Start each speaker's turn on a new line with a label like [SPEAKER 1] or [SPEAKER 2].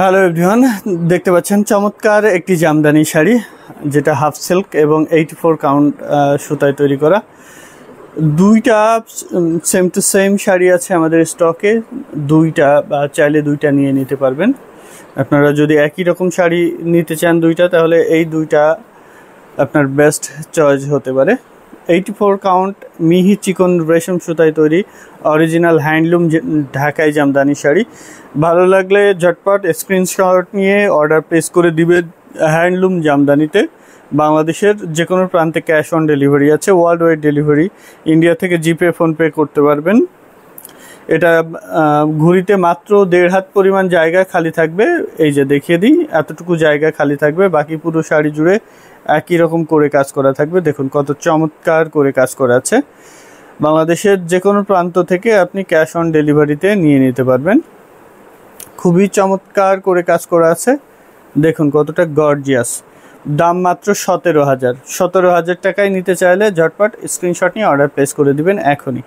[SPEAKER 1] Hello everyone, দেখতে পাচ্ছেন চমৎকার একটি জামদানি শাড়ি যেটা হাফ সিল্ক এবং 84 কাউন্ট সুতায় তৈরি করা। দুইটা সেম টু সেম শাড়ি আছে আমাদের স্টকে, দুইটা বা চাইলে দুইটা নিয়ে নিতে পারবেন। আপনারা যদি একই রকম শাড়ি নিতে চান দুইটা, তাহলে এই দুইটা আপনার বেস্ট চয়েস হতে পারে। 84 কাউন্ট মিহি চিকন রেশম সুতায় তৈরি অরিজিনাল হ্যান্ডলুম ঢাকাই জামদানি শাড়ি। ভালো লাগলে ঝটপট স্ক্রিনশট নিয়ে অর্ডার প্লেস করে দিবে। হ্যান্ডলুম জামদানিতে বাংলাদেশের যে কোনো প্রান্তে ক্যাশ অন ডেলিভারি আছে, ওয়ার্ল্ড ওয়াইড ডেলিভারি। ইন্ডিয়া থেকে জিপে ফোনপে করতে পারবেন। এটা ঘুরিতে মাত্র 1.5 হাত পরিমাণ জায়গা খালি থাকবে। এই যে দেখিয়ে দিই, এতটুকু জায়গা খালি থাকবে, বাকি পুরো শাড়ি জুড়ে একই রকম করে কাজ করা থাকবে। দেখুন কত চমৎকার করে কাজ করা আছে। বাংলাদেশের যে কোনো প্রান্ত থেকে আপনি ক্যাশ অন ডেলিভারিতে নিয়ে নিতে পারবেন। খুবই চমৎকার করে কাজ করা আছে, দেখুন কতটা গর্জিয়াস। দাম মাত্র 17,000 টাকায় নিতে চাইলে ঝটপট স্ক্রিনশট নিয়ে অর্ডার প্লেস করে দিবেন এখনই।